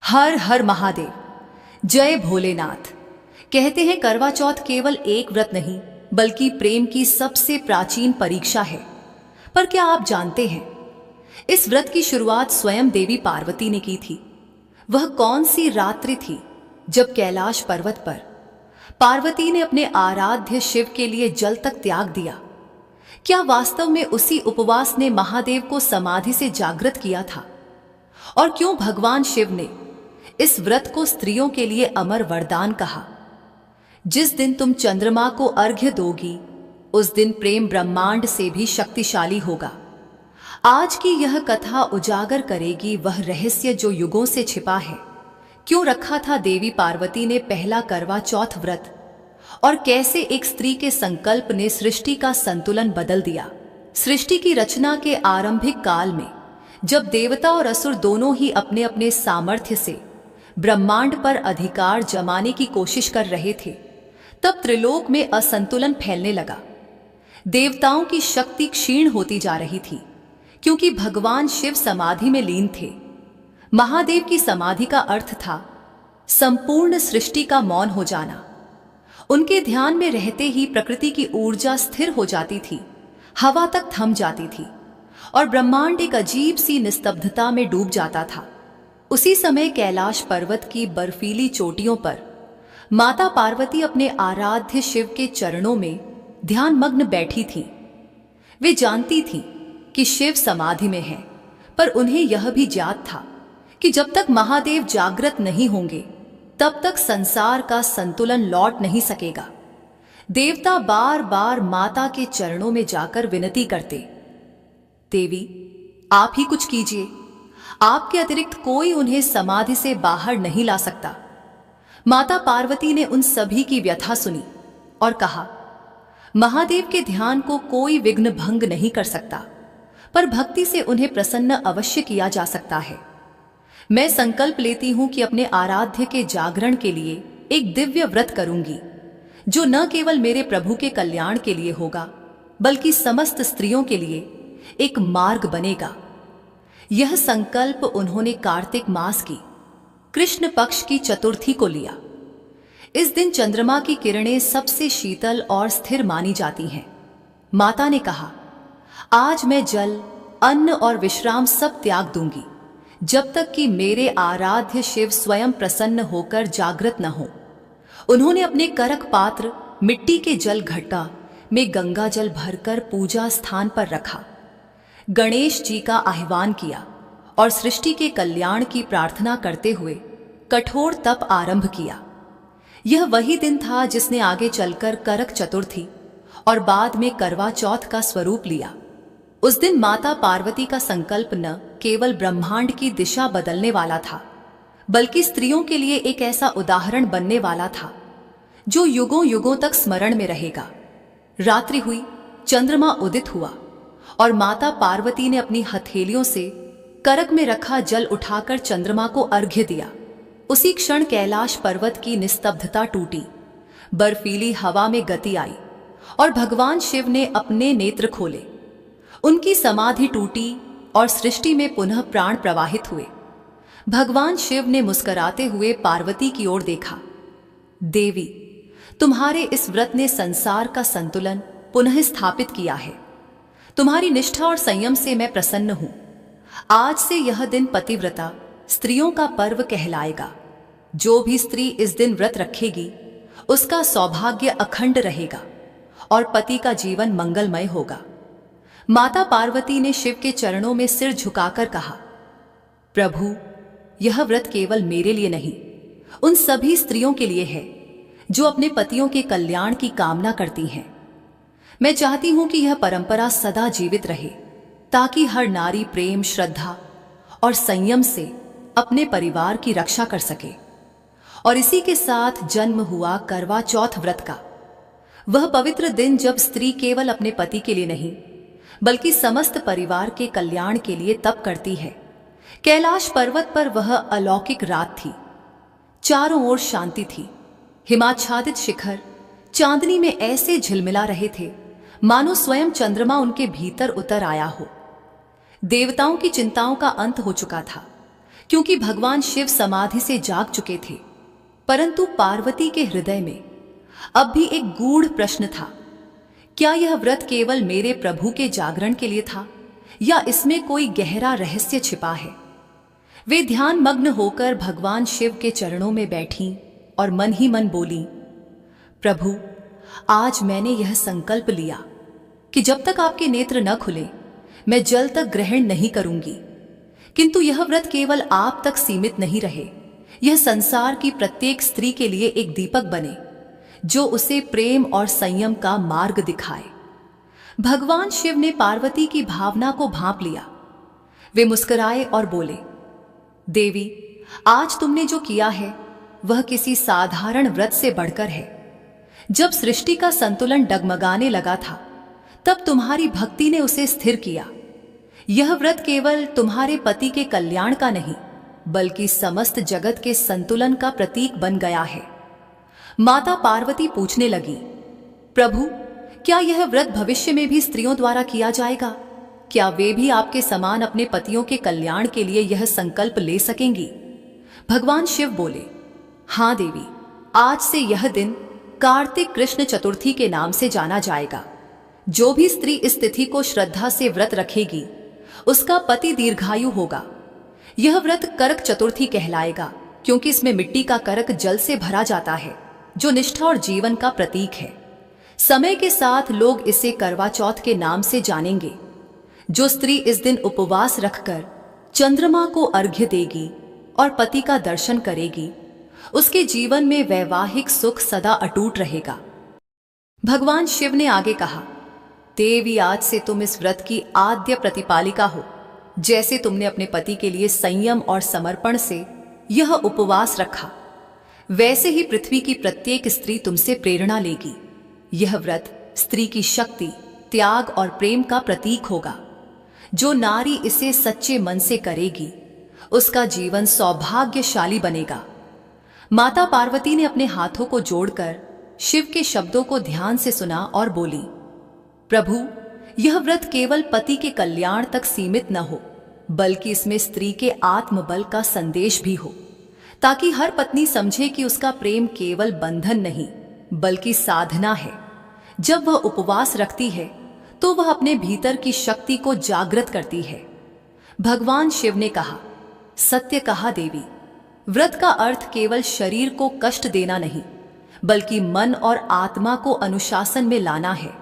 हर हर महादेव, जय भोलेनाथ। कहते हैं करवा चौथ केवल एक व्रत नहीं बल्कि प्रेम की सबसे प्राचीन परीक्षा है। पर क्या आप जानते हैं इस व्रत की शुरुआत स्वयं देवी पार्वती ने की थी। वह कौन सी रात्रि थी जब कैलाश पर्वत पर पार्वती ने अपने आराध्य शिव के लिए जल तक त्याग दिया। क्या वास्तव में उसी उपवास ने महादेव को समाधि से जागृत किया था? और क्यों भगवान शिव ने इस व्रत को स्त्रियों के लिए अमर वरदान कहा? जिस दिन तुम चंद्रमा को अर्घ्य दोगी उस दिन प्रेम ब्रह्मांड से भी शक्तिशाली होगा। आज की यह कथा उजागर करेगी वह रहस्य जो युगों से छिपा है। क्यों रखा था देवी पार्वती ने पहला करवा चौथ व्रत और कैसे एक स्त्री के संकल्प ने सृष्टि का संतुलन बदल दिया। सृष्टि की रचना के आरंभिक काल में जब देवता और असुर दोनों ही अपने अपने सामर्थ्य से ब्रह्मांड पर अधिकार जमाने की कोशिश कर रहे थे, तब त्रिलोक में असंतुलन फैलने लगा। देवताओं की शक्ति क्षीण होती जा रही थी क्योंकि भगवान शिव समाधि में लीन थे। महादेव की समाधि का अर्थ था संपूर्ण सृष्टि का मौन हो जाना। उनके ध्यान में रहते ही प्रकृति की ऊर्जा स्थिर हो जाती थी, हवा तक थम जाती थी और ब्रह्मांड एक अजीब सी निस्तब्धता में डूब जाता था। उसी समय कैलाश पर्वत की बर्फीली चोटियों पर माता पार्वती अपने आराध्य शिव के चरणों में ध्यानमग्न बैठी थी। वे जानती थी कि शिव समाधि में हैं, पर उन्हें यह भी ज्ञात था कि जब तक महादेव जागृत नहीं होंगे तब तक संसार का संतुलन लौट नहीं सकेगा। देवता बार बार माता के चरणों में जाकर विनती करते, देवी आप ही कुछ कीजिए, आपके अतिरिक्त कोई उन्हें समाधि से बाहर नहीं ला सकता। माता पार्वती ने उन सभी की व्यथा सुनी और कहा, महादेव के ध्यान को कोई विघ्न भंग नहीं कर सकता, पर भक्ति से उन्हें प्रसन्न अवश्य किया जा सकता है। मैं संकल्प लेती हूं कि अपने आराध्य के जागरण के लिए एक दिव्य व्रत करूंगी जो न केवल मेरे प्रभु के कल्याण के लिए होगा बल्कि समस्त स्त्रियों के लिए एक मार्ग बनेगा। यह संकल्प उन्होंने कार्तिक मास की कृष्ण पक्ष की चतुर्थी को लिया। इस दिन चंद्रमा की किरणें सबसे शीतल और स्थिर मानी जाती हैं। माता ने कहा, आज मैं जल, अन्न और विश्राम सब त्याग दूंगी जब तक कि मेरे आराध्य शिव स्वयं प्रसन्न होकर जागृत न हो। उन्होंने अपने करक पात्र मिट्टी के जल घट्टा में गंगा जल भरकर पूजा स्थान पर रखा, गणेश जी का आह्वान किया और सृष्टि के कल्याण की प्रार्थना करते हुए कठोर तप आरंभ किया। यह वही दिन था जिसने आगे चलकर करक चतुर्थी और बाद में करवा चौथ का स्वरूप लिया। उस दिन माता पार्वती का संकल्प न केवल ब्रह्मांड की दिशा बदलने वाला था बल्कि स्त्रियों के लिए एक ऐसा उदाहरण बनने वाला था जो युगों युगों तक स्मरण में रहेगा। रात्रि हुई, चंद्रमा उदित हुआ और माता पार्वती ने अपनी हथेलियों से करक में रखा जल उठाकर चंद्रमा को अर्घ्य दिया। उसी क्षण कैलाश पर्वत की निस्तब्धता टूटी, बर्फीली हवा में गति आई और भगवान शिव ने अपने नेत्र खोले। उनकी समाधि टूटी और सृष्टि में पुनः प्राण प्रवाहित हुए। भगवान शिव ने मुस्कुराते हुए पार्वती की ओर देखा, देवी तुम्हारे इस व्रत ने संसार का संतुलन पुनः स्थापित किया है। तुम्हारी निष्ठा और संयम से मैं प्रसन्न हूं। आज से यह दिन पतिव्रता स्त्रियों का पर्व कहलाएगा। जो भी स्त्री इस दिन व्रत रखेगी उसका सौभाग्य अखंड रहेगा और पति का जीवन मंगलमय होगा। माता पार्वती ने शिव के चरणों में सिर झुकाकर कहा, प्रभु यह व्रत केवल मेरे लिए नहीं, उन सभी स्त्रियों के लिए है जो अपने पतियों के कल्याण की कामना करती हैं। मैं चाहती हूं कि यह परंपरा सदा जीवित रहे ताकि हर नारी प्रेम, श्रद्धा और संयम से अपने परिवार की रक्षा कर सके। और इसी के साथ जन्म हुआ करवा चौथ व्रत का, वह पवित्र दिन जब स्त्री केवल अपने पति के लिए नहीं बल्कि समस्त परिवार के कल्याण के लिए तप करती है। कैलाश पर्वत पर वह अलौकिक रात थी। चारों ओर शांति थी। हिमाच्छादित शिखर चांदनी में ऐसे झिलमिला रहे थे मानो स्वयं चंद्रमा उनके भीतर उतर आया हो। देवताओं की चिंताओं का अंत हो चुका था क्योंकि भगवान शिव समाधि से जाग चुके थे। परंतु पार्वती के हृदय में अब भी एक गूढ़ प्रश्न था। क्या यह व्रत केवल मेरे प्रभु के जागरण के लिए था या इसमें कोई गहरा रहस्य छिपा है? वे ध्यान मग्न होकर भगवान शिव के चरणों में बैठीं और मन ही मन बोली, प्रभु, आज मैंने यह संकल्प लिया कि जब तक आपके नेत्र न खुले मैं जल तक ग्रहण नहीं करूंगी। किंतु यह व्रत केवल आप तक सीमित नहीं रहे, यह संसार की प्रत्येक स्त्री के लिए एक दीपक बने जो उसे प्रेम और संयम का मार्ग दिखाए। भगवान शिव ने पार्वती की भावना को भांप लिया। वे मुस्कुराए और बोले, देवी, आज तुमने जो किया है वह किसी साधारण व्रत से बढ़कर है। जब सृष्टि का संतुलन डगमगाने लगा था तब तुम्हारी भक्ति ने उसे स्थिर किया। यह व्रत केवल तुम्हारे पति के कल्याण का नहीं बल्कि समस्त जगत के संतुलन का प्रतीक बन गया है। माता पार्वती पूछने लगी, प्रभु, क्या यह व्रत भविष्य में भी स्त्रियों द्वारा किया जाएगा? क्या वे भी आपके समान अपने पतियों के कल्याण के लिए यह संकल्प ले सकेंगी? भगवान शिव बोले, हाँ देवी, आज से यह दिन कार्तिक कृष्ण चतुर्थी के नाम से जाना जाएगा। जो भी स्त्री इस तिथि को श्रद्धा से व्रत रखेगी उसका पति दीर्घायु होगा। यह व्रत करक चतुर्थी कहलाएगा क्योंकि इसमें मिट्टी का करक जल से भरा जाता है जो निष्ठा और जीवन का प्रतीक है। समय के साथ लोग इसे करवा चौथ के नाम से जानेंगे। जो स्त्री इस दिन उपवास रखकर चंद्रमा को अर्घ्य देगी और पति का दर्शन करेगी उसके जीवन में वैवाहिक सुख सदा अटूट रहेगा। भगवान शिव ने आगे कहा, देवी, आज से तुम इस व्रत की आद्य प्रतिपालिका हो। जैसे तुमने अपने पति के लिए संयम और समर्पण से यह उपवास रखा, वैसे ही पृथ्वी की प्रत्येक स्त्री तुमसे प्रेरणा लेगी। यह व्रत स्त्री की शक्ति, त्याग और प्रेम का प्रतीक होगा। जो नारी इसे सच्चे मन से करेगी उसका जीवन सौभाग्यशाली बनेगा। माता पार्वती ने अपने हाथों को जोड़कर शिव के शब्दों को ध्यान से सुना और बोली, प्रभु, यह व्रत केवल पति के कल्याण तक सीमित न हो बल्कि इसमें स्त्री के आत्मबल का संदेश भी हो, ताकि हर पत्नी समझे कि उसका प्रेम केवल बंधन नहीं बल्कि साधना है। जब वह उपवास रखती है तो वह अपने भीतर की शक्ति को जागृत करती है। भगवान शिव ने कहा, सत्य कहा देवी, व्रत का अर्थ केवल शरीर को कष्ट देना नहीं बल्कि मन और आत्मा को अनुशासन में लाना है।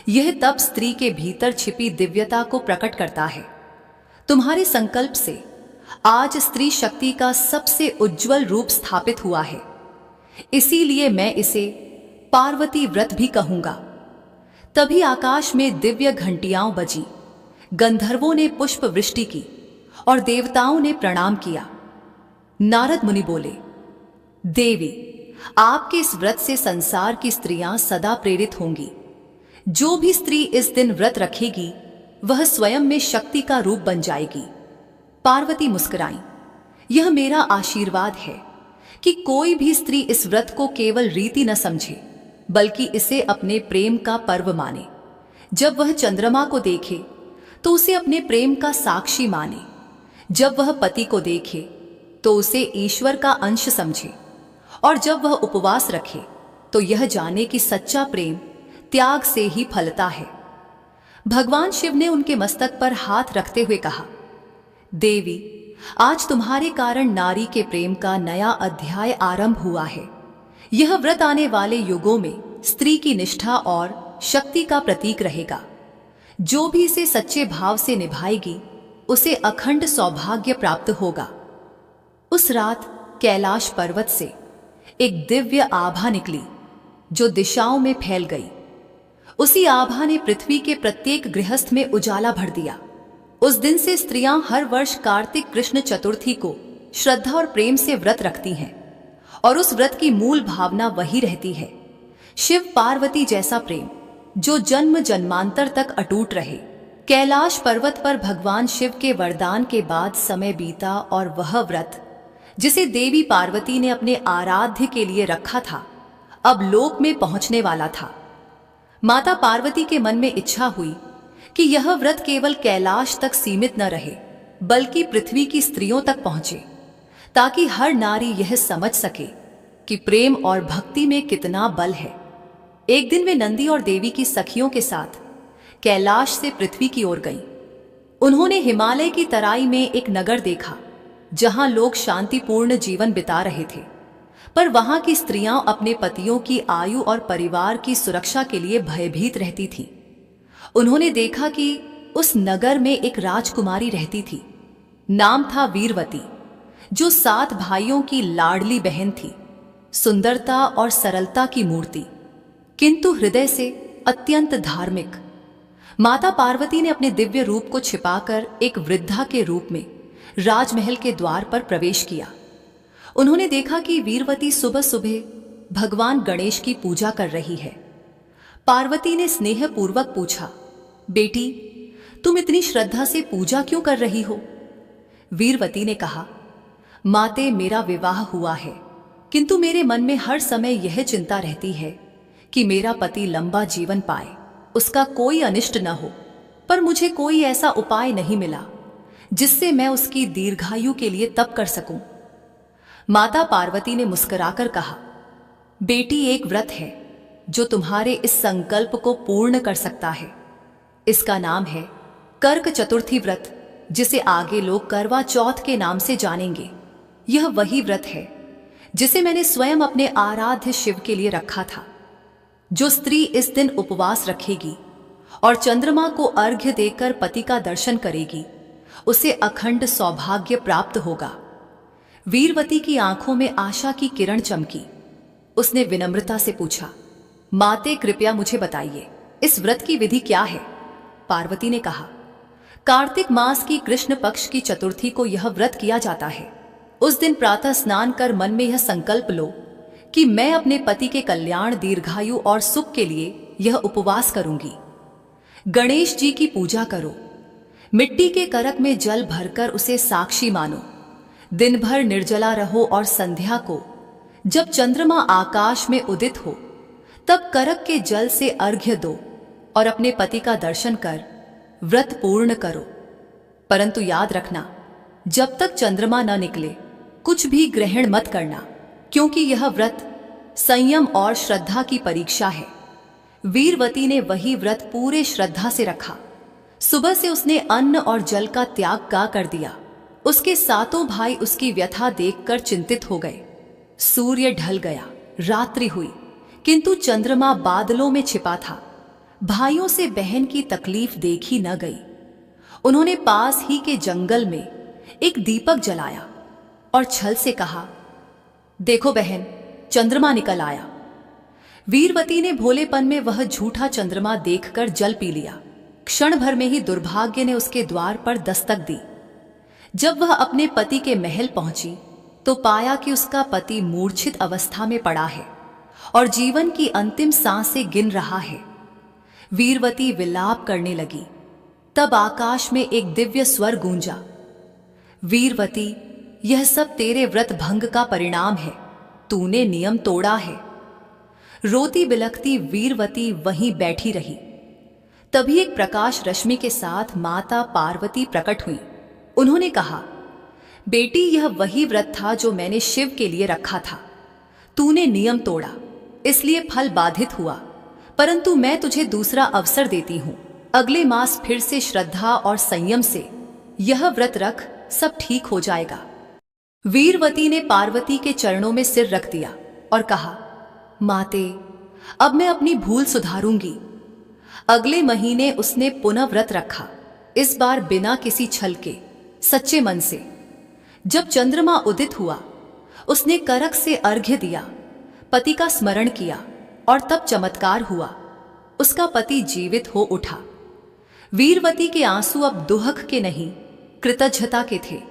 यह तब स्त्री के भीतर छिपी दिव्यता को प्रकट करता है। तुम्हारे संकल्प से आज स्त्री शक्ति का सबसे उज्जवल रूप स्थापित हुआ है। इसीलिए मैं इसे पार्वती व्रत भी कहूंगा। तभी आकाश में दिव्य घंटियां बजी, गंधर्वों ने पुष्प वृष्टि की और देवताओं ने प्रणाम किया। नारद मुनि बोले, देवी, आपके इस व्रत से संसार की स्त्रियां सदा प्रेरित होंगी। जो भी स्त्री इस दिन व्रत रखेगी वह स्वयं में शक्ति का रूप बन जाएगी। पार्वती मुस्कुराई, यह मेरा आशीर्वाद है कि कोई भी स्त्री इस व्रत को केवल रीति न समझे बल्कि इसे अपने प्रेम का पर्व माने। जब वह चंद्रमा को देखे तो उसे अपने प्रेम का साक्षी माने। जब वह पति को देखे तो उसे ईश्वर का अंश समझे और जब वह उपवास रखे तो यह जाने कि सच्चा प्रेम त्याग से ही फलता है। भगवान शिव ने उनके मस्तक पर हाथ रखते हुए कहा, देवी, आज तुम्हारे कारण नारी के प्रेम का नया अध्याय आरंभ हुआ है। यह व्रत आने वाले युगों में स्त्री की निष्ठा और शक्ति का प्रतीक रहेगा। जो भी इसे सच्चे भाव से निभाएगी उसे अखंड सौभाग्य प्राप्त होगा। उस रात कैलाश पर्वत से एक दिव्य आभा निकली जो दिशाओं में फैल गई। उसी आभा ने पृथ्वी के प्रत्येक गृहस्थ में उजाला भर दिया। उस दिन से स्त्रियां हर वर्ष कार्तिक कृष्ण चतुर्थी को श्रद्धा और प्रेम से व्रत रखती हैं और उस व्रत की मूल भावना वही रहती है, शिव पार्वती जैसा प्रेम जो जन्म जन्मांतर तक अटूट रहे। कैलाश पर्वत पर भगवान शिव के वरदान के बाद समय बीता और वह व्रत जिसे देवी पार्वती ने अपने आराध्य के लिए रखा था अब लोक में पहुंचने वाला था। माता पार्वती के मन में इच्छा हुई कि यह व्रत केवल कैलाश तक सीमित न रहे बल्कि पृथ्वी की स्त्रियों तक पहुंचे, ताकि हर नारी यह समझ सके कि प्रेम और भक्ति में कितना बल है। एक दिन वे नंदी और देवी की सखियों के साथ कैलाश से पृथ्वी की ओर गईं। उन्होंने हिमालय की तराई में एक नगर देखा, जहां लोग शांतिपूर्ण जीवन बिता रहे थे, पर वहां की स्त्रियां अपने पतियों की आयु और परिवार की सुरक्षा के लिए भयभीत रहती थीं। उन्होंने देखा कि उस नगर में एक राजकुमारी रहती थी। नाम था वीरवती, जो 7 भाइयों की लाडली बहन थी, सुंदरता और सरलता की मूर्ति, किंतु हृदय से अत्यंत धार्मिक। माता पार्वती ने अपने दिव्य रूप को छिपाकर एक वृद्धा के रूप में राजमहल के द्वार पर प्रवेश किया। उन्होंने देखा कि वीरवती सुबह सुबह भगवान गणेश की पूजा कर रही है। पार्वती ने स्नेहपूर्वक पूछा, बेटी, तुम इतनी श्रद्धा से पूजा क्यों कर रही हो? वीरवती ने कहा, माते, मेरा विवाह हुआ है, किंतु मेरे मन में हर समय यह चिंता रहती है कि मेरा पति लंबा जीवन पाए, उसका कोई अनिष्ट न हो, पर मुझे कोई ऐसा उपाय नहीं मिला जिससे मैं उसकी दीर्घायु के लिए तप कर सकूं। माता पार्वती ने मुस्कुराकर कहा, बेटी, एक व्रत है जो तुम्हारे इस संकल्प को पूर्ण कर सकता है। इसका नाम है कर्क चतुर्थी व्रत, जिसे आगे लोग करवा चौथ के नाम से जानेंगे। यह वही व्रत है जिसे मैंने स्वयं अपने आराध्य शिव के लिए रखा था। जो स्त्री इस दिन उपवास रखेगी और चंद्रमा को अर्घ्य देकर पति का दर्शन करेगी, उसे अखंड सौभाग्य प्राप्त होगा। वीरवती की आंखों में आशा की किरण चमकी। उसने विनम्रता से पूछा, माते, कृपया मुझे बताइए, इस व्रत की विधि क्या है? पार्वती ने कहा, कार्तिक मास की कृष्ण पक्ष की चतुर्थी को यह व्रत किया जाता है। उस दिन प्रातः स्नान कर मन में यह संकल्प लो कि मैं अपने पति के कल्याण, दीर्घायु और सुख के लिए यह उपवास करूंगी। गणेश जी की पूजा करो। मिट्टी के करक में जल भरकर उसे साक्षी मानो। दिन भर निर्जला रहो और संध्या को, जब चंद्रमा आकाश में उदित हो, तब करक के जल से अर्घ्य दो और अपने पति का दर्शन कर व्रत पूर्ण करो। परंतु याद रखना, जब तक चंद्रमा न निकले कुछ भी ग्रहण मत करना, क्योंकि यह व्रत संयम और श्रद्धा की परीक्षा है। वीरवती ने वही व्रत पूरे श्रद्धा से रखा। सुबह से उसने अन्न और जल का त्याग कर दिया। उसके 7 भाई उसकी व्यथा देखकर चिंतित हो गए। सूर्य ढल गया, रात्रि हुई, किंतु चंद्रमा बादलों में छिपा था। भाइयों से बहन की तकलीफ देखी न गई। उन्होंने पास ही के जंगल में एक दीपक जलाया और छल से कहा, देखो बहन, चंद्रमा निकल आया। वीरवती ने भोलेपन में वह झूठा चंद्रमा देखकर जल पी लिया। क्षण भर में ही दुर्भाग्य ने उसके द्वार पर दस्तक दी। जब वह अपने पति के महल पहुंची तो पाया कि उसका पति मूर्छित अवस्था में पड़ा है और जीवन की अंतिम सांसें गिन रहा है। वीरवती विलाप करने लगी। तब आकाश में एक दिव्य स्वर गूंजा, वीरवती, यह सब तेरे व्रत भंग का परिणाम है। तूने नियम तोड़ा है। रोती बिलखती वीरवती वहीं बैठी रही। तभी एक प्रकाश रश्मि के साथ माता पार्वती प्रकट हुई। उन्होंने कहा, बेटी, यह वही व्रत था जो मैंने शिव के लिए रखा था। तूने नियम तोड़ा, इसलिए फल बाधित हुआ, परंतु मैं तुझे दूसरा अवसर देती हूं। अगले मास फिर से श्रद्धा और संयम से यह व्रत रख, सब ठीक हो जाएगा। वीरवती ने पार्वती के चरणों में सिर रख दिया और कहा, माते, अब मैं अपनी भूल सुधारूंगी। अगले महीने उसने पुनः व्रत रखा, इस बार बिना किसी छल के, सच्चे मन से। जब चंद्रमा उदित हुआ, उसने करक से अर्घ्य दिया, पति का स्मरण किया और तब चमत्कार हुआ। उसका पति जीवित हो उठा। वीरवती के आंसू अब दुहक के नहीं, कृतज्ञता के थे।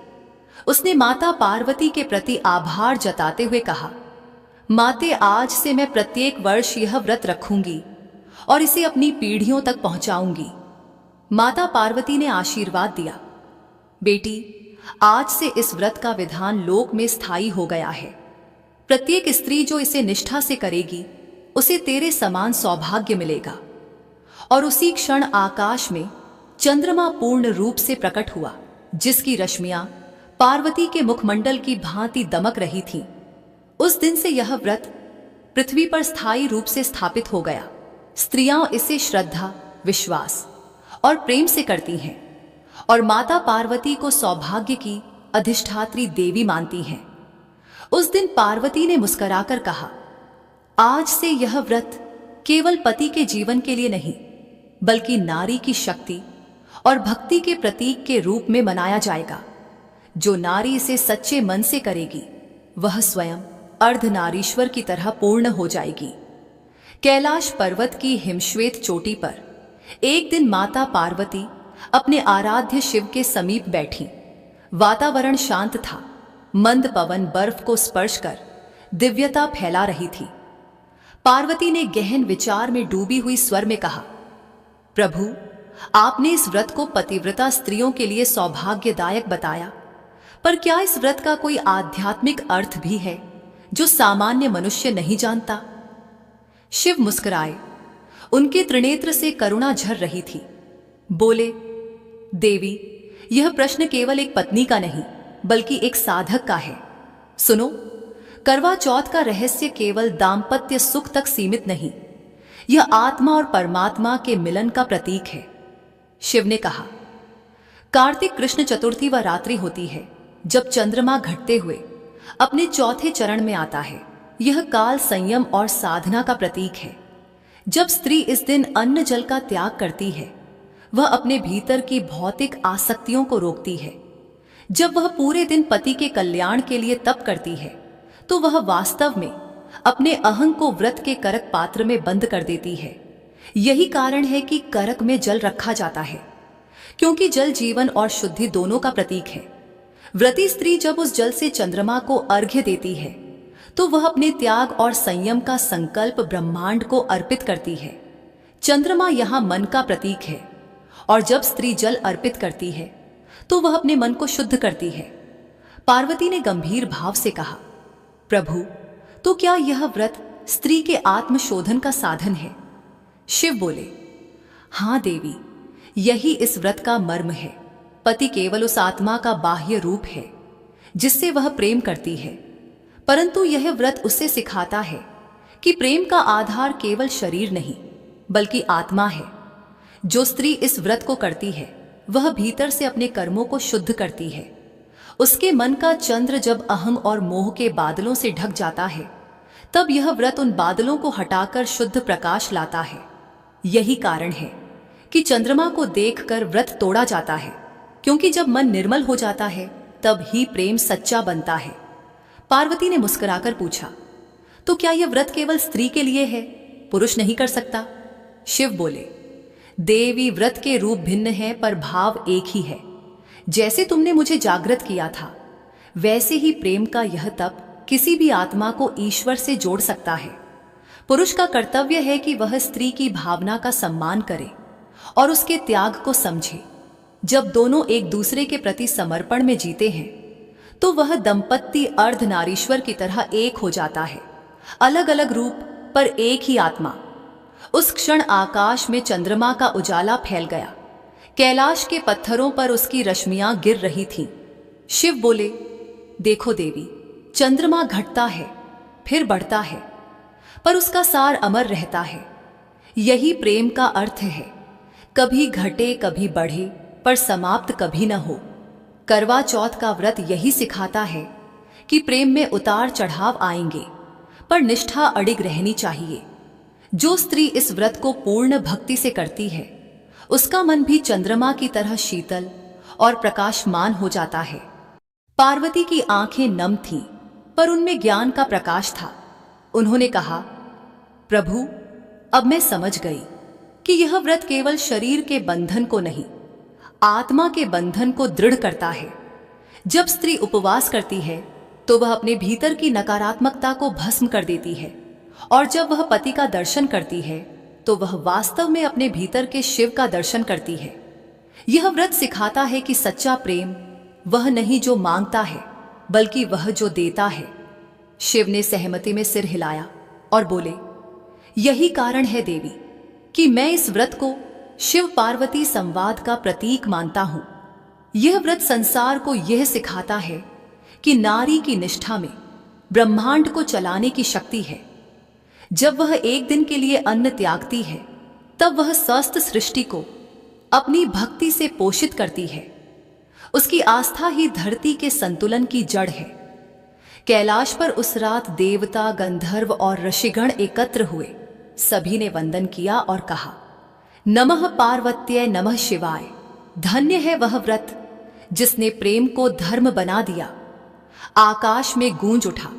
उसने माता पार्वती के प्रति आभार जताते हुए कहा, माते, आज से मैं प्रत्येक वर्ष यह व्रत रखूंगी और इसे अपनी पीढ़ियों तक पहुंचाऊंगी। माता पार्वती ने आशीर्वाद दिया, बेटी, आज से इस व्रत का विधान लोक में स्थायी हो गया है। प्रत्येक स्त्री जो इसे निष्ठा से करेगी, उसे तेरे समान सौभाग्य मिलेगा। और उसी क्षण आकाश में चंद्रमा पूर्ण रूप से प्रकट हुआ। जिसकी रश्मियां पार्वती के मुखमंडल की भांति दमक रही थीं। उस दिन से यह व्रत पृथ्वी पर स्थायी रूप से स्थापित हो गया। स्त्रियां इसे श्रद्धा, विश्वास और प्रेम से करती हैं और माता पार्वती को सौभाग्य की अधिष्ठात्री देवी मानती हैं। उस दिन पार्वती ने मुस्कुराकर कहा, आज से यह व्रत केवल पति के जीवन के लिए नहीं, बल्कि नारी की शक्ति और भक्ति के प्रतीक के रूप में मनाया जाएगा। जो नारी इसे सच्चे मन से करेगी, वह स्वयं अर्धनारीश्वर की तरह पूर्ण हो जाएगी। कैलाश पर्वत की हिमश्वेत चोटी पर एक दिन माता पार्वती अपने आराध्य शिव के समीप बैठी। वातावरण शांत था। मंद पवन बर्फ को स्पर्श कर दिव्यता फैला रही थी। पार्वती ने गहन विचार में डूबी हुई स्वर में कहा, प्रभु, आपने इस व्रत को पतिव्रता स्त्रियों के लिए सौभाग्यदायक बताया, पर क्या इस व्रत का कोई आध्यात्मिक अर्थ भी है जो सामान्य मनुष्य नहीं जानता? शिव मुस्कुराए। उनके त्रिनेत्र से करुणा झर रही थी। बोले, देवी, यह प्रश्न केवल एक पत्नी का नहीं, बल्कि एक साधक का है। सुनो, करवा चौथ का रहस्य केवल दाम्पत्य सुख तक सीमित नहीं, यह आत्मा और परमात्मा के मिलन का प्रतीक है। शिव ने कहा, कार्तिक कृष्ण चतुर्थी वह रात्रि होती है जब चंद्रमा घटते हुए अपने चौथे चरण में आता है। यह काल, संयम और साधना का प्रतीक है। जब स्त्री इस दिन अन्न जल का त्याग करती है, वह अपने भीतर की भौतिक आसक्तियों को रोकती है। जब वह पूरे दिन पति के कल्याण के लिए तप करती है, तो वह वास्तव में अपने अहंग को व्रत के करक पात्र में बंद कर देती है। यही कारण है कि करक में जल रखा जाता है, क्योंकि जल जीवन और शुद्धि दोनों का प्रतीक है। व्रती स्त्री जब उस जल से चंद्रमा को अर्घ्य देती है, तो वह अपने त्याग और संयम का संकल्प ब्रह्मांड को अर्पित करती है। चंद्रमा यहाँ मन का प्रतीक है, और जब स्त्री जल अर्पित करती है, तो वह अपने मन को शुद्ध करती है। पार्वती ने गंभीर भाव से कहा, प्रभु, तो क्या यह व्रत स्त्री के आत्मशोधन का साधन है? शिव बोले, हां देवी, यही इस व्रत का मर्म है। पति केवल उस आत्मा का बाह्य रूप है जिससे वह प्रेम करती है, परंतु यह व्रत उसे सिखाता है कि प्रेम का आधार केवल शरीर नहीं, बल्कि आत्मा है। जो स्त्री इस व्रत को करती है, वह भीतर से अपने कर्मों को शुद्ध करती है। उसके मन का चंद्र जब अहंग और मोह के बादलों से ढक जाता है, तब यह व्रत उन बादलों को हटाकर शुद्ध प्रकाश लाता है। यही कारण है कि चंद्रमा को देखकर व्रत तोड़ा जाता है, क्योंकि जब मन निर्मल हो जाता है, तब ही प्रेम सच्चा बनता है। पार्वती ने मुस्कुराकर पूछा, तो क्या यह व्रत केवल स्त्री के लिए है, पुरुष नहीं कर सकता? शिव बोले, देवी, व्रत के रूप भिन्न हैं, पर भाव एक ही है। जैसे तुमने मुझे जागृत किया था, वैसे ही प्रेम का यह तप किसी भी आत्मा को ईश्वर से जोड़ सकता है। पुरुष का कर्तव्य है कि वह स्त्री की भावना का सम्मान करे और उसके त्याग को समझे। जब दोनों एक दूसरे के प्रति समर्पण में जीते हैं, तो वह दंपत्ति अर्धनारीश्वर की तरह एक हो जाता है। अलग अलग रूप पर एक ही आत्मा। उस क्षण आकाश में चंद्रमा का उजाला फैल गया। कैलाश के पत्थरों पर उसकी रश्मियां गिर रही थीं। शिव बोले, देखो देवी, चंद्रमा घटता है, फिर बढ़ता है, पर उसका सार अमर रहता है। यही प्रेम का अर्थ है। कभी घटे, कभी बढ़े, पर समाप्त कभी न हो। करवा चौथ का व्रत यही सिखाता है कि प्रेम में उतार चढ़ाव आएंगे, पर निष्ठा अडिग रहनी चाहिए। जो स्त्री इस व्रत को पूर्ण भक्ति से करती है, उसका मन भी चंद्रमा की तरह शीतल और प्रकाशमान हो जाता है। पार्वती की आंखें नम थीं, पर उनमें ज्ञान का प्रकाश था। उन्होंने कहा, प्रभु, अब मैं समझ गई कि यह व्रत केवल शरीर के बंधन को नहीं, आत्मा के बंधन को दृढ़ करता है। जब स्त्री उपवास करती है, तो वह अपने भीतर की नकारात्मकता को भस्म कर देती है, और जब वह पति का दर्शन करती है, तो वह वास्तव में अपने भीतर के शिव का दर्शन करती है। यह व्रत सिखाता है कि सच्चा प्रेम वह नहीं जो मांगता है, बल्कि वह जो देता है। शिव ने सहमति में सिर हिलाया और बोले, यही कारण है देवी कि मैं इस व्रत को शिव पार्वती संवाद का प्रतीक मानता हूं। यह व्रत संसार को यह सिखाता है कि नारी की निष्ठा में ब्रह्मांड को चलाने की शक्ति है। जब वह एक दिन के लिए अन्न त्यागती है, तब वह समस्त सृष्टि को अपनी भक्ति से पोषित करती है। उसकी आस्था ही धरती के संतुलन की जड़ है। कैलाश पर उस रात देवता, गंधर्व और ऋषिगण एकत्र हुए। सभी ने वंदन किया और कहा, नमः पार्वत्यै नमः शिवाय। धन्य है वह व्रत जिसने प्रेम को धर्म बना दिया। आकाश में गूंज उठा,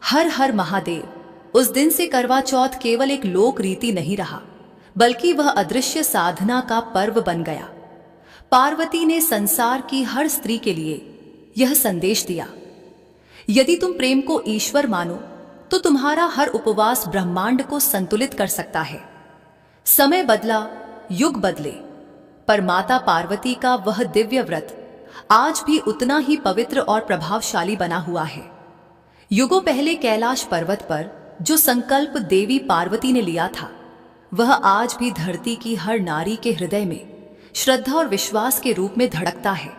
हर हर महादेव। उस दिन से करवा चौथ केवल एक लोक रीति नहीं रहा, बल्कि वह अदृश्य साधना का पर्व बन गया। पार्वती ने संसार की हर स्त्री के लिए यह संदेश दिया, यदि तुम प्रेम को ईश्वर मानो तो तुम्हारा हर उपवास ब्रह्मांड को संतुलित कर सकता है। समय बदला, युग बदले, पर माता पार्वती का वह दिव्य व्रत आज भी उतना ही पवित्र और प्रभावशाली बना हुआ है। युगों पहले कैलाश पर्वत पर जो संकल्प देवी पार्वती ने लिया था, वह आज भी धरती की हर नारी के हृदय में श्रद्धा और विश्वास के रूप में धड़कता है।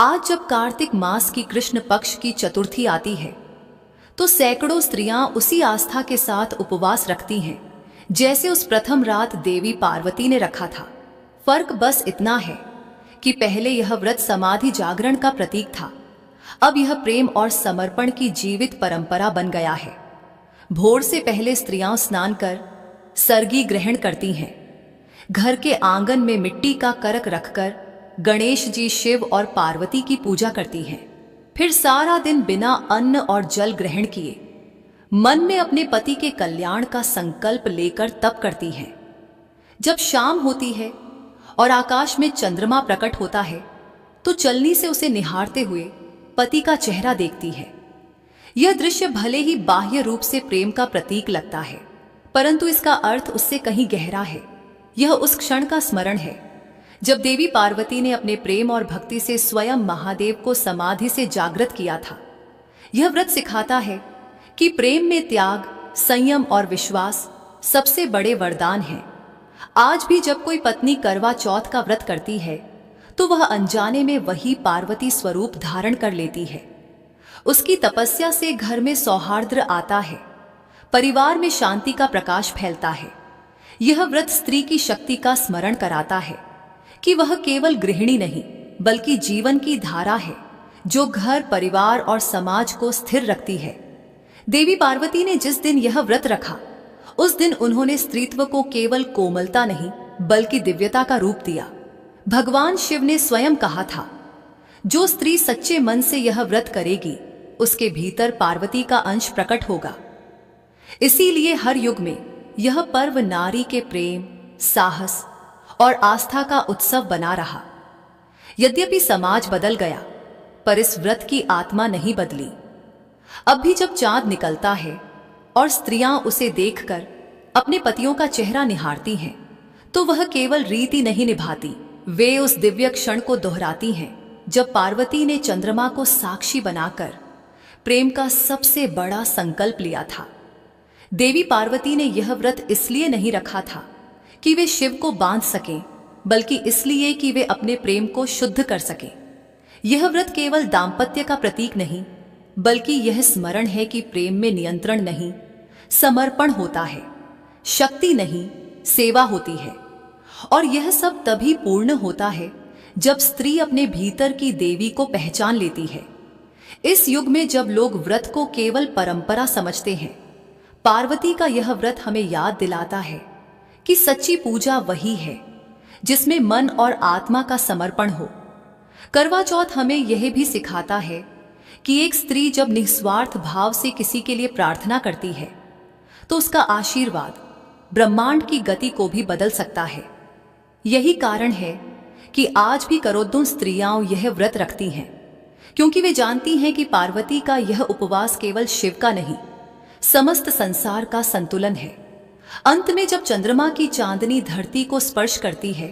आज जब कार्तिक मास की कृष्ण पक्ष की चतुर्थी आती है, तो सैकड़ों स्त्रियां उसी आस्था के साथ उपवास रखती हैं जैसे उस प्रथम रात देवी पार्वती ने रखा था। फर्क बस इतना है कि पहले यह व्रत समाधि जागरण का प्रतीक था, अब यह प्रेम और समर्पण की जीवित परंपरा बन गया है। भोर से पहले स्त्रियां स्नान कर सर्गी ग्रहण करती हैं। घर के आंगन में मिट्टी का करक रखकर गणेश जी, शिव और पार्वती की पूजा करती हैं। फिर सारा दिन बिना अन्न और जल ग्रहण किए मन में अपने पति के कल्याण का संकल्प लेकर तप करती हैं। जब शाम होती है और आकाश में चंद्रमा प्रकट होता है, तो चलनी से उसे निहारते हुए पति का चेहरा देखती है। यह दृश्य भले ही बाह्य रूप से प्रेम का प्रतीक लगता है, परंतु इसका अर्थ उससे कहीं गहरा है। यह उस क्षण का स्मरण है जब देवी पार्वती ने अपने प्रेम और भक्ति से स्वयं महादेव को समाधि से जागृत किया था। यह व्रत सिखाता है कि प्रेम में त्याग, संयम और विश्वास सबसे बड़े वरदान हैं। आज भी जब कोई पत्नी करवा चौथ का व्रत करती है, तो वह अनजाने में वही पार्वती स्वरूप धारण कर लेती है। उसकी तपस्या से घर में सौहार्द आता है, परिवार में शांति का प्रकाश फैलता है। यह व्रत स्त्री की शक्ति का स्मरण कराता है कि वह केवल गृहिणी नहीं, बल्कि जीवन की धारा है जो घर, परिवार और समाज को स्थिर रखती है। देवी पार्वती ने जिस दिन यह व्रत रखा, उस दिन उन्होंने स्त्रीत्व को केवल कोमलता नहीं, बल्कि दिव्यता का रूप दिया। भगवान शिव ने स्वयं कहा था, जो स्त्री सच्चे मन से यह व्रत करेगी, उसके भीतर पार्वती का अंश प्रकट होगा। इसीलिए हर युग में यह पर्व नारी के प्रेम, साहस और आस्था का उत्सव बना रहा। यद्यपि समाज बदल गया, पर इस व्रत की आत्मा नहीं बदली। अब भी जब चांद निकलता है और स्त्रियां उसे देखकर अपने पतियों का चेहरा निहारती हैं, तो वह केवल रीति नहीं निभाती, वे उस दिव्य क्षण को दोहराती हैं जब पार्वती ने चंद्रमा को साक्षी बनाकर प्रेम का सबसे बड़ा संकल्प लिया था। देवी पार्वती ने यह व्रत इसलिए नहीं रखा था कि वे शिव को बांध सकें, बल्कि इसलिए कि वे अपने प्रेम को शुद्ध कर सकें। यह व्रत केवल दाम्पत्य का प्रतीक नहीं, बल्कि यह स्मरण है कि प्रेम में नियंत्रण नहीं, समर्पण होता है, शक्ति नहीं, सेवा होती है। और यह सब तभी पूर्ण होता है जब स्त्री अपने भीतर की देवी को पहचान लेती है। इस युग में जब लोग व्रत को केवल परंपरा समझते हैं, पार्वती का यह व्रत हमें याद दिलाता है कि सच्ची पूजा वही है जिसमें मन और आत्मा का समर्पण हो। करवा चौथ हमें यह भी सिखाता है कि एक स्त्री जब निस्वार्थ भाव से किसी के लिए प्रार्थना करती है, तो उसका आशीर्वाद ब्रह्मांड की गति को भी बदल सकता है। यही कारण है कि आज भी करोड़ों स्त्रियां यह व्रत रखती हैं, क्योंकि वे जानती हैं कि पार्वती का यह उपवास केवल शिव का नहीं, समस्त संसार का संतुलन है। अंत में जब चंद्रमा की चांदनी धरती को स्पर्श करती है,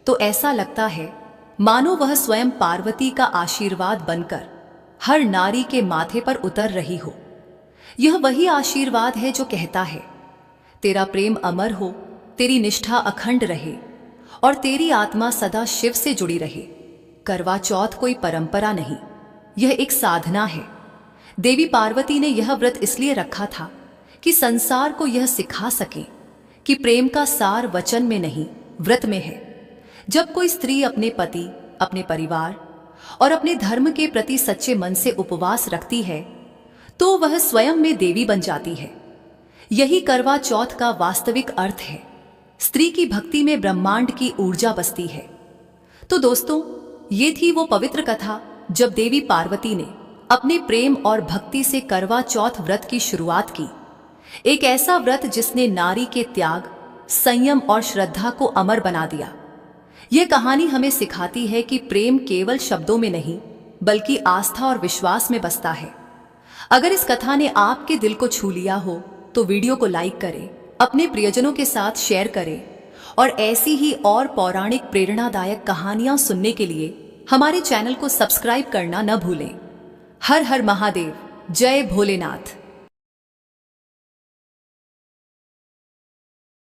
तो ऐसा लगता है मानो वह स्वयं पार्वती का आशीर्वाद बनकर हर नारी के माथे पर उतर रही हो। यह वही आशीर्वाद है जो कहता है, तेरा प्रेम अमर हो, तेरी निष्ठा अखंड रहे और तेरी आत्मा सदा शिव से जुड़ी रहे। करवा चौथ कोई परंपरा नहीं, यह एक साधना है। देवी पार्वती ने यह व्रत इसलिए रखा था कि संसार को यह सिखा सके कि प्रेम का सार वचन में नहीं, व्रत में है। जब कोई स्त्री अपने पति, अपने परिवार और अपने धर्म के प्रति सच्चे मन से उपवास रखती है तो वह स्वयं में देवी बन जाती है। यही करवा चौथ का वास्तविक अर्थ है। स्त्री की भक्ति में ब्रह्मांड की ऊर्जा बसती है। तो दोस्तों, ये थी वो पवित्र कथा जब देवी पार्वती ने अपने प्रेम और भक्ति से करवा चौथ व्रत की शुरुआत की। एक ऐसा व्रत जिसने नारी के त्याग, संयम और श्रद्धा को अमर बना दिया। यह कहानी हमें सिखाती है कि प्रेम केवल शब्दों में नहीं, बल्कि आस्था और विश्वास में बसता है। अगर इस कथा ने आपके दिल को छू लिया हो तो वीडियो को लाइक करें, अपने प्रियजनों के साथ शेयर करें और ऐसी ही और पौराणिक प्रेरणादायक कहानियां सुनने के लिए हमारे चैनल को सब्सक्राइब करना न भूलें। हर हर महादेव, जय भोलेनाथ।